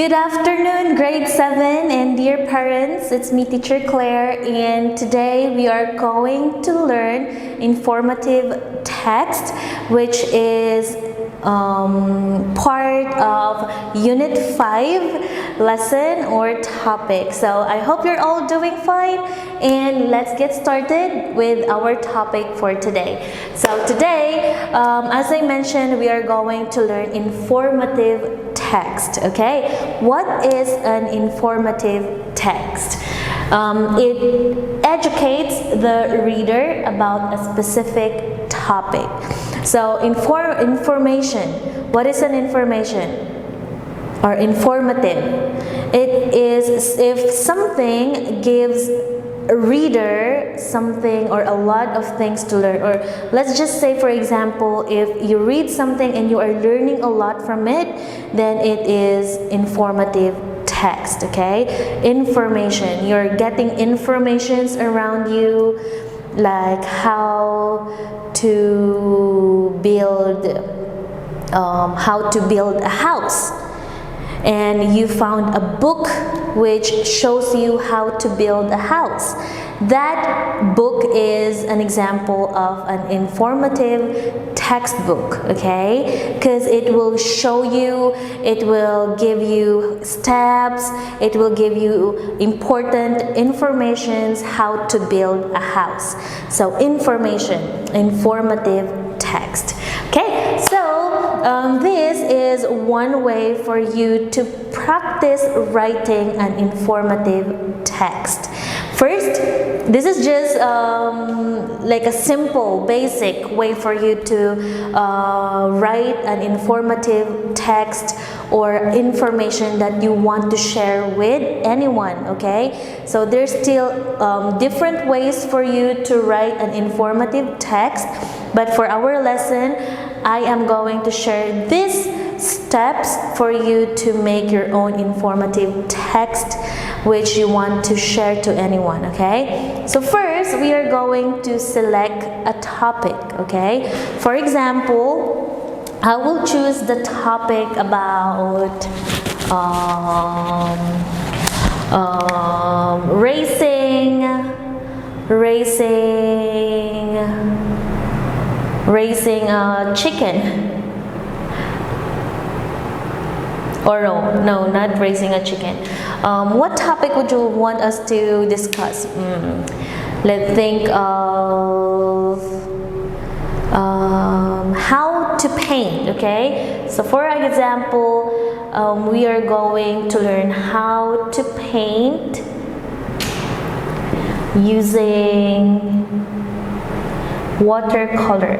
Good afternoon, grade 7 and dear parents. It's me, Teacher Clair, and today we are going to learn informative text, which is part of Unit 5 lesson or topic. So I hope you're all doing fine, and let's get started with our topic for today. So today, as I mentioned, we are going to learn informative text. Okay, what is an informative text? It educates the reader about a specific topic. So information, what is an information or informative? It is if something gives a reader something or a lot of things to learn, or let's just say, for example, if you read something and you are learning a lot from it, then it is informative text. Okay, information, you're getting informations around you, like how to build a house, and you found a book which shows you how to build a house. That book is an example of an informative textbook, okay? Because it will show you, it will give you steps, it will give you important informations how to build a house. So information, informative text. Okay, so this is one way for you to practice writing an informative text. First, this is just like a simple, basic way for you to write an informative text or information that you want to share with anyone, okay? So there's still different ways for you to write an informative text, but for our lesson, I am going to share these steps for you to make your own informative text which you want to share to anyone, okay? So first, we are going to select a topic, okay? For example, I will choose the topic about raising a chicken. Or no, not raising a chicken. What topic would you want us to discuss? Let's think of how to paint, okay? So for example, we are going to learn how to paint using watercolor.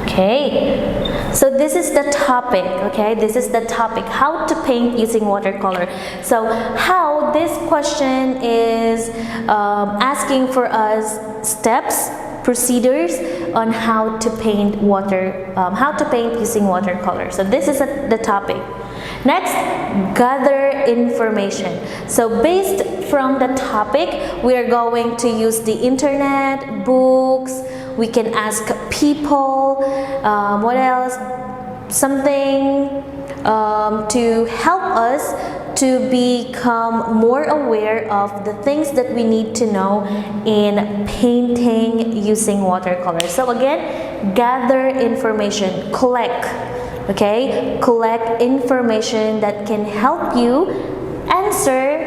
Okay, so this is the topic, okay? This is the topic, how to paint using watercolor. So how this question is asking for us steps, procedures on how to paint using watercolor. So this is the topic. Next, gather information. So based from the topic, we are going to use the internet, books, we can ask people, what else? Something to help us to become more aware of the things that we need to know in painting using watercolor. So again, gather information, collect, okay? Collect information that can help you answer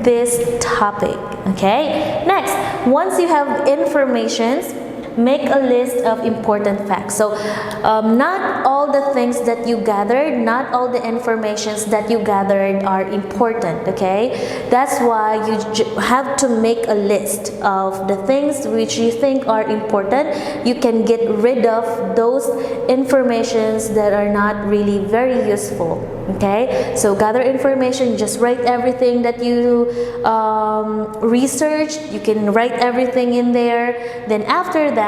this topic, okay? Next, once you have informations, make a list of important facts. So not all the things that you gathered, not all the informations that you gathered are important, okay? That's why you have to make a list of the things which you think are important. You can get rid of those informations that are not really very useful, okay? So gather information, just write everything that you researched. You can write everything in there. Then after that,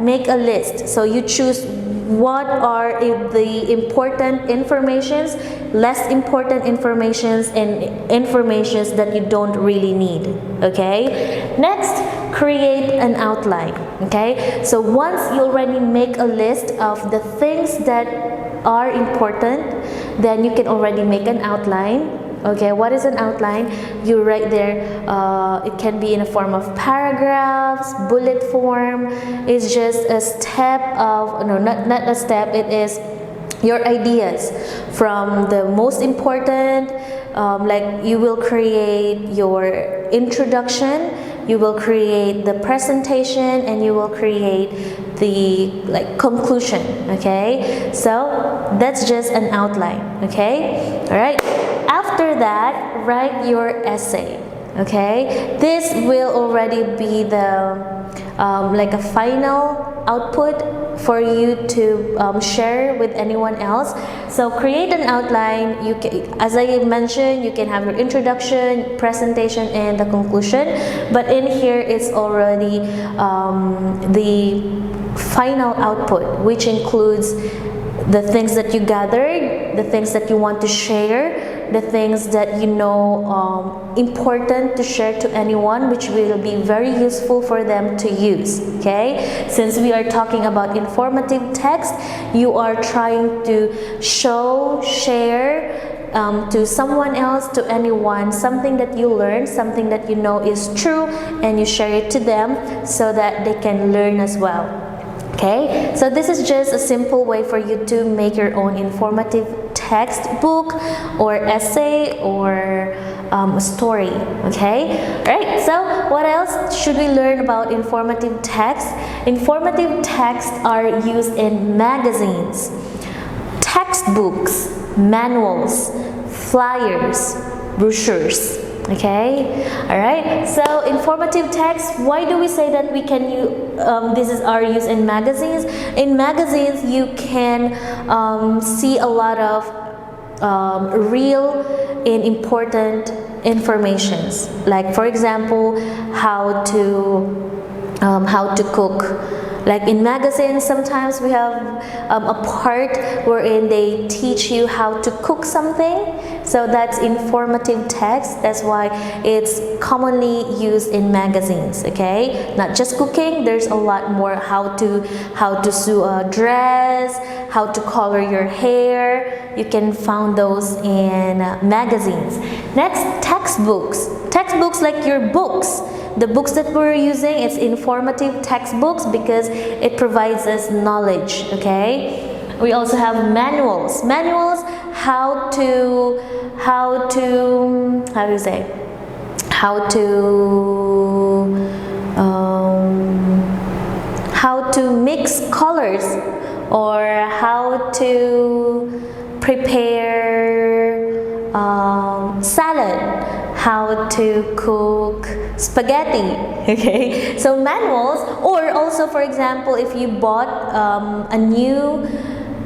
make a list. So you choose what are the important informations, less important informations, and informations that you don't really need, okay? Next, create an outline, okay? So once you already make a list of the things that are important, then you can already make an outline. Okay, what is an outline? You write there, it can be in a form of paragraphs, bullet form. It's just a step of, no, not a step, it is your ideas from the most important, like you will create your introduction, you will create the presentation, and you will create the conclusion. Okay, so that's just an outline. Okay, all right. After that, write your essay. Okay, this will already be the like a final output for you to share with anyone else. So create an outline. You can, as I mentioned, you can have your introduction, presentation, and the conclusion. But in here, it's already the final output, which includes the things that you gathered, the things that you want to share, the things that you know important to share to anyone, which will be very useful for them to use. Okay, since we are talking about informative text, you are trying to share to someone else, to anyone, something that you learn, something that you know is true, and you share it to them so that they can learn as well. Okay, so this is just a simple way for you to make your own informative textbook or essay or story. Okay, right. So what else should we learn about informative text? Informative texts are used in magazines, textbooks, manuals, flyers, brochures. Okay, all right. So informative text, why do we say that we can use are used in magazines? In magazines, you can see a lot of real and important informations, like for example, how to cook. Like in magazines, sometimes we have a part wherein they teach you how to cook something. So that's informative text. That's why it's commonly used in magazines. Okay, not just cooking. There's a lot more. How to sew a dress, how to color your hair. You can find those in magazines. Next, textbooks. Textbooks like your books. The books that we're using, it's informative textbooks because it provides us knowledge. Okay, we also have manuals. Manuals, how to mix colors, or how to prepare salad, how to cook spaghetti. Okay, so manuals. Or also, for example, if you bought a new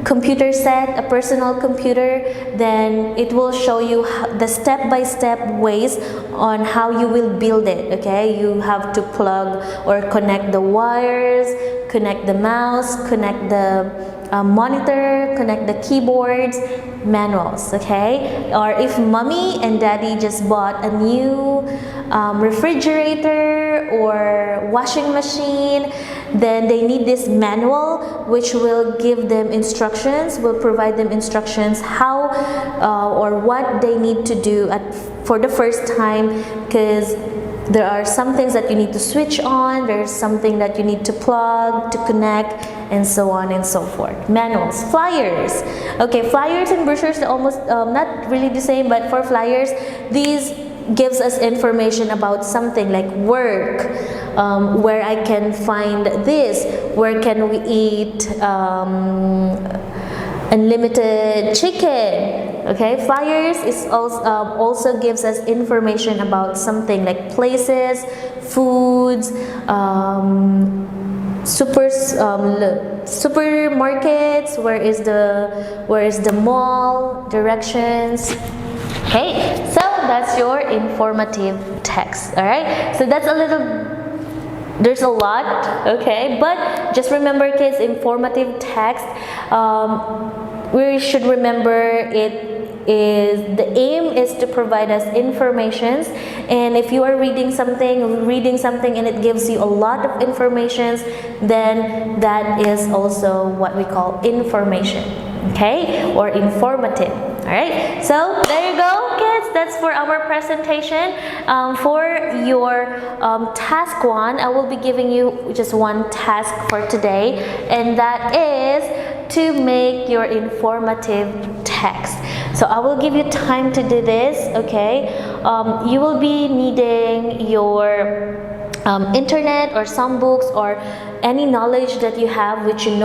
computer set, a personal computer, then it will show you the step-by-step ways on how you will build it. Okay, you have to plug or connect the wires, connect the mouse, connect the monitor, connect the keyboards. Manuals. Okay, or if mommy and daddy just bought a new refrigerator or washing machine, then they need this manual, which will give them instructions, will provide them instructions how or what they need to do for the first time, because there are some things that you need to switch on, there's something that you need to plug, to connect, and so on and so forth. Manuals. Flyers. Okay, flyers and brochures are almost not really the same, but for flyers, these gives us information about something like work, where I can find this, where can we eat unlimited chicken. Okay, flyers is also gives us information about something like places, foods, supermarkets, where is the mall, directions. Okay, so that's your informative text. All right, so that's there's a lot. Okay, but just remember, kids, informative text, we should remember the aim is to provide us informations, and if you are reading something and it gives you a lot of informations, then that is also what we call information. Okay, or informative. Alright, so there you go, kids. That's for our presentation. For your task 1, I will be giving you just one task for today, and that is to make your informative text. So I will give you time to do this, okay? You will be needing your internet or some books or any knowledge that you have which you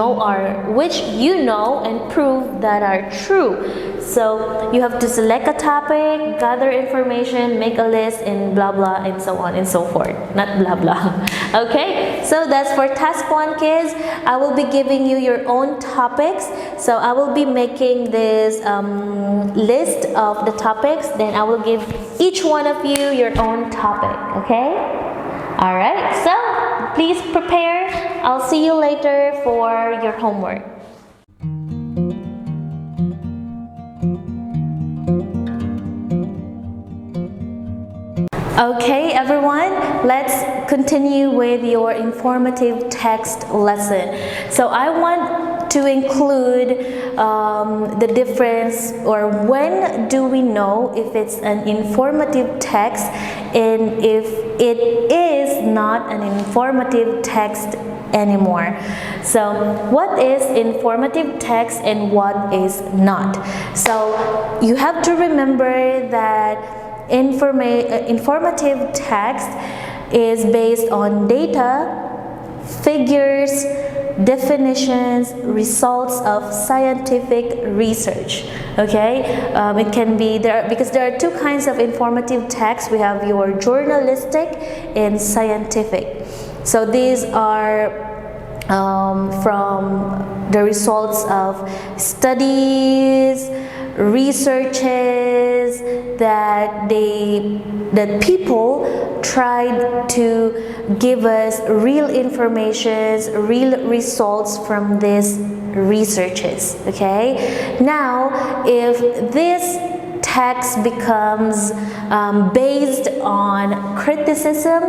know and prove that are true. So you have to select a topic, gather information, make a list, and blah blah, and so on and so forth. Not blah blah. Okay, so that's for task 1, kids. I will be giving you your own topics. So I will be making this list of the topics, then I will give each one of you your own topic. Okay, all right, so please prepare. I'll see you later for your homework. Okay, everyone, let's continue with your informative text lesson. So I want to include the difference, or when do we know if it's an informative text and if it is not an informative text anymore. So what is informative text and what is not? So you have to remember that informative text is based on data, figures, definitions, results of scientific research. Okay, it can be because there are two kinds of informative text. We have your journalistic and scientific. So these are from the results of studies, researches that people tried to give us real information, real results from these researches. Okay, now if this text becomes based on criticism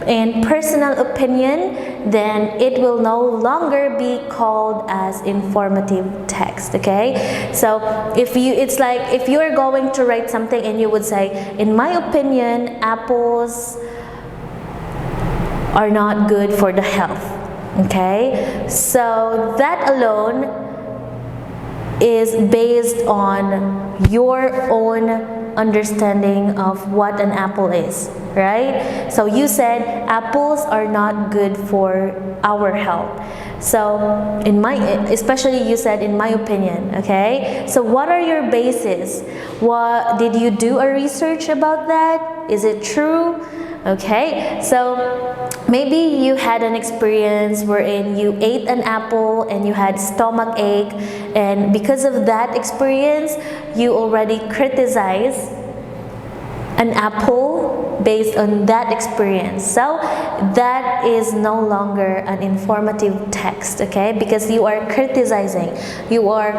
and personal opinion, then it will no longer be called as informative text. Okay, so if you are going to write something and you would say, in my opinion, apples are not good for the health. Okay, so that alone is based on your own understanding of what an apple is, right? So you said apples are not good for our health. So especially you said in my opinion. Okay, so what are your bases? What did you do a research about that? Is it true? Okay, so maybe you had an experience wherein you ate an apple and you had stomach ache, and because of that experience you already criticize an apple based on that experience. So that is no longer an informative text, okay? Because you are criticizing, you are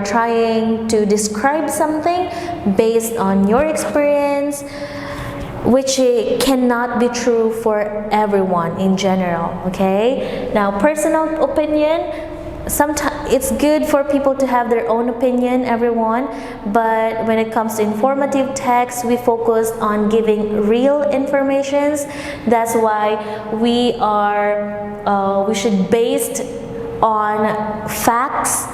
trying to describe something based on your experience, which cannot be true for everyone in general. Okay, now personal opinion, sometimes it's good for people to have their own opinion, everyone, but when it comes to informative text, we focus on giving real informations. That's why we should based on facts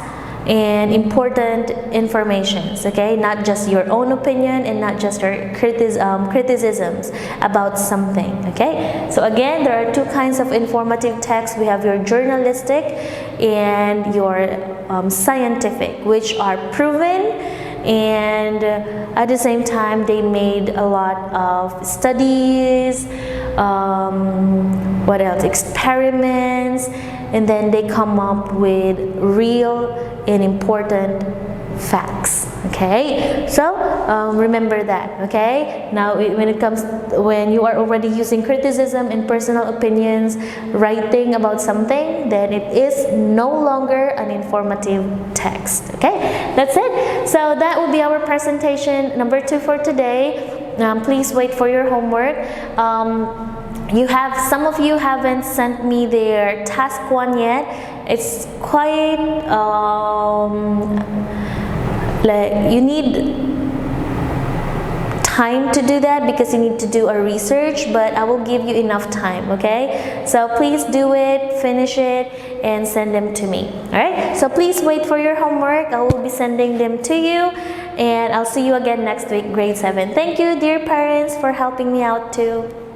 and important informations, okay? Not just your own opinion and not just your criticisms about something, okay? So again, there are two kinds of informative text. We have your journalistic and your scientific, which are proven, and at the same time they made a lot of studies, what else, experiments, and then they come up with real and important facts. Okay, so remember that. Okay, now when you are already using criticism and personal opinions, writing about something, then it is no longer an informative text. Okay, that's it. So that will be our presentation number 2 for today. Please wait for your homework. some of you haven't sent me their task 1 yet. It's quite like you need time to do that because you need to do a research, but I will give you enough time, okay? So please do it, finish it, and send them to me. All right, so please wait for your homework. I will be sending them to you, and I'll see you again next week, grade 7. Thank you, dear parents, for helping me out too.